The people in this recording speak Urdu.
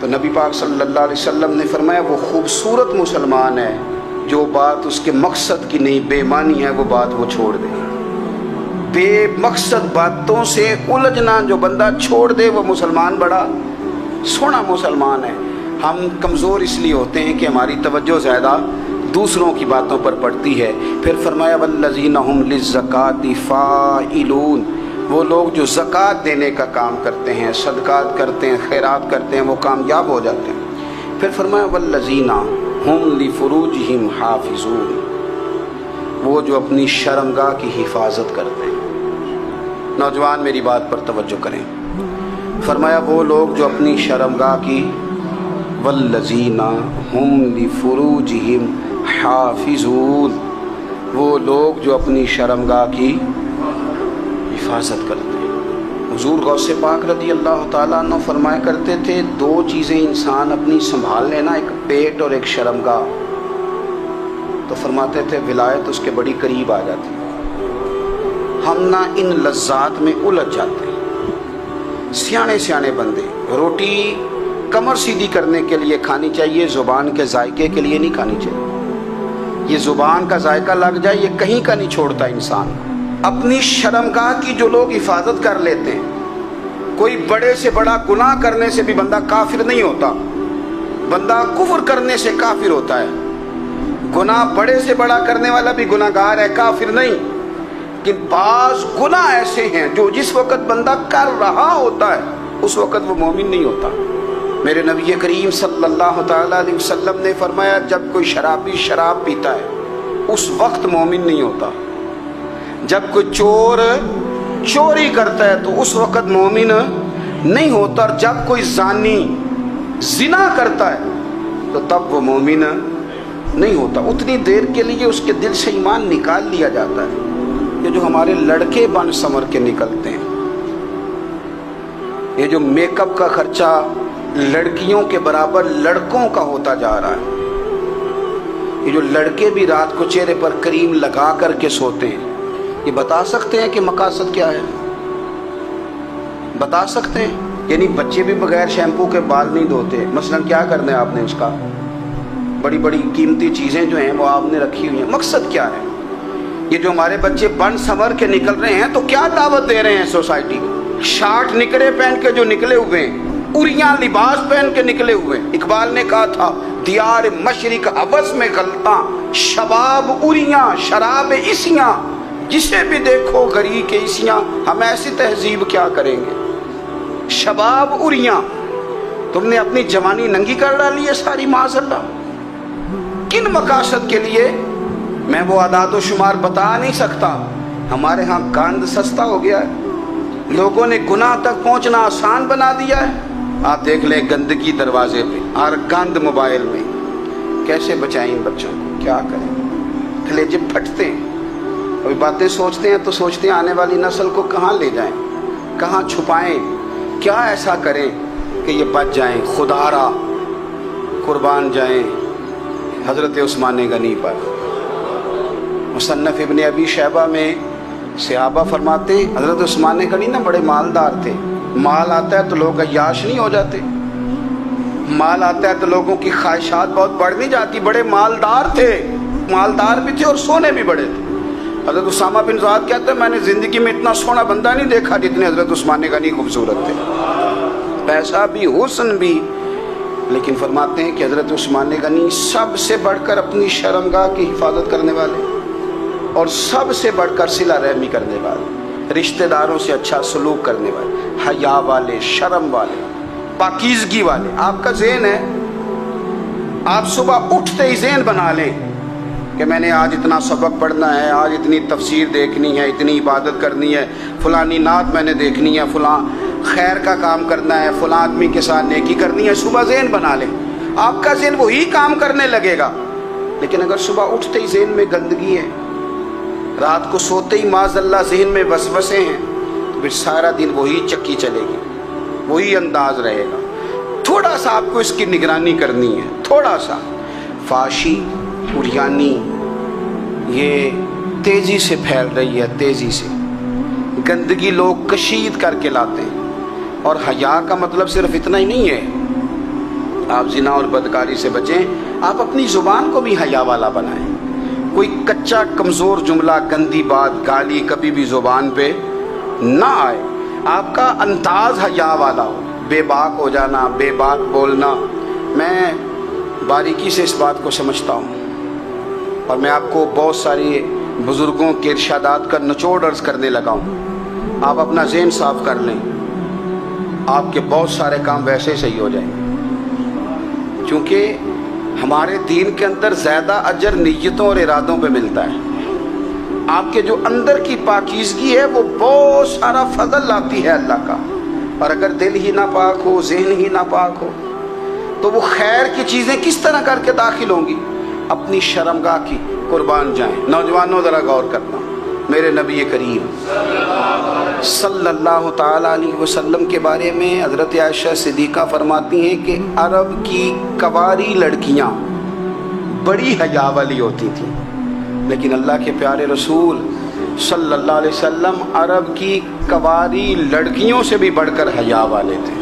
تو نبی پاک صلی اللہ علیہ وسلم نے فرمایا وہ خوبصورت مسلمان ہے جو بات اس کے مقصد کی نہیں بے معنی ہے وہ بات وہ چھوڑ دے. بے مقصد باتوں سے الجھنا جو بندہ چھوڑ دے وہ مسلمان بڑا سونا مسلمان ہے. ہم کمزور اس لیے ہوتے ہیں کہ ہماری توجہ زیادہ دوسروں کی باتوں پر پڑتی ہے. پھر فرمایا والذین هم للزکاۃ فاعلون، وہ لوگ جو زکوٰۃ دینے کا کام کرتے ہیں، صدقات کرتے ہیں، خیرات کرتے ہیں، وہ کامیاب ہو جاتے ہیں. پھر فرمایا والذین هم لفروجہم حافظون، وہ جو اپنی شرمگاہ کی حفاظت کرتے ہیں. نوجوان میری بات پر توجہ کریں. فرمایا وہ لوگ جو اپنی شرمگاہ کی، والذین هم لفروجہم حافظون، وہ لوگ جو اپنی شرمگاہ کی حفاظت کرتے ہیں. حضور غوث پاک رضی اللہ تعالیٰ عنہ فرمایا کرتے تھے دو چیزیں انسان اپنی سنبھال لینا، ایک پیٹ اور ایک شرمگاہ. تو فرماتے تھے ولایت اس کے بڑی قریب آ جاتی. ہم نہ ان لذات میں الجھ جاتے ہیں. سیانے سیانے بندے روٹی کمر سیدھی کرنے کے لیے کھانی چاہیے، زبان کے ذائقے کے لیے نہیں کھانی چاہیے. یہ زبان کا ذائقہ لگ جائے یہ کہیں کا نہیں چھوڑتا انسان. اپنی شرمگاہ کی جو لوگ حفاظت کر لیتے ہیں، کوئی بڑے سے بڑا گناہ کرنے سے بھی بندہ کافر نہیں ہوتا، بندہ کفر کرنے سے کافر ہوتا ہے. گناہ بڑے سے بڑا کرنے والا بھی گناہ گار ہے، کافر نہیں. کہ بعض گناہ ایسے ہیں جو جس وقت بندہ کر رہا ہوتا ہے اس وقت وہ مومن نہیں ہوتا. میرے نبی کریم صلی اللہ تعالیٰ علیہ وسلم نے فرمایا جب کوئی شرابی شراب پیتا ہے اس وقت مومن نہیں ہوتا. جب کوئی چور چوری کرتا ہے تو اس وقت مومن نہیں ہوتا. اور جب کوئی زانی زنا کرتا ہے تو تب وہ مومن نہیں ہوتا. اتنی دیر کے لیے اس کے دل سے ایمان نکال لیا جاتا ہے. یہ جو ہمارے لڑکے بن سمر کے نکلتے ہیں، یہ جو میک اپ کا خرچہ لڑکیوں کے برابر لڑکوں کا ہوتا جا رہا ہے، یہ جو لڑکے بھی رات کو چہرے پر کریم لگا کر کے سوتے ہیں، یہ بتا سکتے ہیں کہ مقاصد کیا ہے؟ بتا سکتے ہیں؟ یعنی بچے بھی بغیر شیمپو کے بال نہیں دھوتے. مثلا کیا کرنا ہے آپ نے اس کا؟ بڑی بڑی قیمتی چیزیں جو ہیں وہ آپ نے رکھی ہوئی ہیں. مقصد کیا ہے؟ یہ جو ہمارے بچے بن سنور کے نکل رہے ہیں تو کیا دعوت دے رہے ہیں سوسائٹی کو؟ شارٹ نکرے پہن کے جو نکلے ہوئے ہیں، اریاں لباس پہن کے نکلے ہوئے ہیں. اقبال نے کہا تھا دیار مشرق حبس میں غلطاں، شباب اریاں شراب اسیاں، جسے بھی دیکھو گری کے اسیاں. ہم ایسی تہذیب کیا کریں گے؟ شباب اریاں، تم نے اپنی جوانی ننگی کر ڈالی ہے ساری معاذ اللہ. کن مقاصد کے لیے؟ میں وہ اعداد و شمار بتا نہیں سکتا. ہمارے ہاں گند سستا ہو گیا ہے، لوگوں نے گناہ تک پہنچنا آسان بنا دیا ہے. آپ دیکھ لیں گندگی دروازے پہ اور گند موبائل میں. کیسے بچائیں بچوں کو؟ کیا کریں؟ کلیجے پھٹتے ہیں. کوئی باتیں سوچتے ہیں تو سوچتے ہیں آنے والی نسل کو کہاں لے جائیں، کہاں چھپائیں، کیا ایسا کریں کہ یہ بچ جائیں. خدا را قربان جائیں حضرت عثمان غنی پر. مصنف ابن ابی شیبہ میں صحابہ فرماتے ہیں حضرت عثمان غنی نا بڑے مالدار تھے. مال آتا ہے تو لوگ عیاش نہیں ہو جاتے، مال آتا ہے تو لوگوں کی خواہشات بہت بڑھ نہیں جاتی. بڑے مالدار تھے، مالدار بھی تھے اور سونے بھی بڑے تھے. حضرت اسامہ بن زید کہتے ہیں میں نے زندگی میں اتنا سونا بندہ نہیں دیکھا جتنے حضرت عثمان غنی خوبصورت تھے. پیسہ بھی حسن بھی. لیکن فرماتے ہیں کہ حضرت عثمان غنی سب سے بڑھ کر اپنی شرمگاہ کی حفاظت کرنے والے اور سب سے بڑھ کر صلہ رحمی کرنے والے، رشتہ داروں سے اچھا سلوک کرنے والے، حیا والے، شرم والے، پاکیزگی والے. آپ کا ذہن ہے، آپ صبح اٹھتے ہی ذہن بنا لیں کہ میں نے آج اتنا سبق پڑھنا ہے، آج اتنی تفسیر دیکھنی ہے، اتنی عبادت کرنی ہے، فلانی نعت میں نے دیکھنی ہے، فلاں خیر کا کام کرنا ہے، فلاں آدمی کے ساتھ نیکی کرنی ہے. صبح ذہن بنا لیں، آپ کا ذہن وہی کام کرنے لگے گا. لیکن اگر صبح اٹھتے ہی ذہن میں گندگی ہے، رات کو سوتے ہی معاذ اللہ ذہن میں وسوسے ہیں، تو پھر سارا دن وہی چکی چلے گی، وہی انداز رہے گا. تھوڑا سا آپ کو اس کی نگرانی کرنی ہے. تھوڑا سا فحاشی عریانی یہ تیزی سے پھیل رہی ہے، تیزی سے. گندگی لوگ کشید کر کے لاتے ہیں. اور حیا کا مطلب صرف اتنا ہی نہیں ہے، آپ زنا اور بدکاری سے بچیں. آپ اپنی زبان کو بھی حیا والا بنائیں. کوئی کچا کمزور جملہ، گندی بات، گالی کبھی بھی زبان پہ نہ آئے. آپ کا انداز حیا والا ہو. بے باک ہو جانا، بے باک بولنا، میں باریکی سے اس بات کو سمجھتا ہوں اور میں آپ کو بہت ساری بزرگوں کے ارشادات کا نچوڑ عرض کرنے لگا ہوں. آپ اپنا ذہن صاف کر لیں، آپ کے بہت سارے کام ویسے ہی صحیح ہو جائیں گے. کیونکہ ہمارے دین کے اندر زیادہ اجر نیتوں اور ارادوں پہ ملتا ہے. آپ کے جو اندر کی پاکیزگی ہے وہ بہت سارا فضل لاتی ہے اللہ کا. اور اگر دل ہی نہ پاک ہو، ذہن ہی نہ پاک ہو، تو وہ خیر کی چیزیں کس طرح کر کے داخل ہوں گی؟ اپنی شرمگاہ کی قربان جائیں. نوجوانوں ذرا غور کرنا. میرے نبی کریم صلی اللہ تعالی علیہ وسلم کے بارے میں حضرت عائشہ صدیقہ فرماتی ہیں کہ عرب کی کنواری لڑکیاں بڑی حیا والی ہوتی تھیں، لیکن اللہ کے پیارے رسول صلی اللہ علیہ وسلم عرب کی کنواری لڑکیوں سے بھی بڑھ کر حیا والے تھے.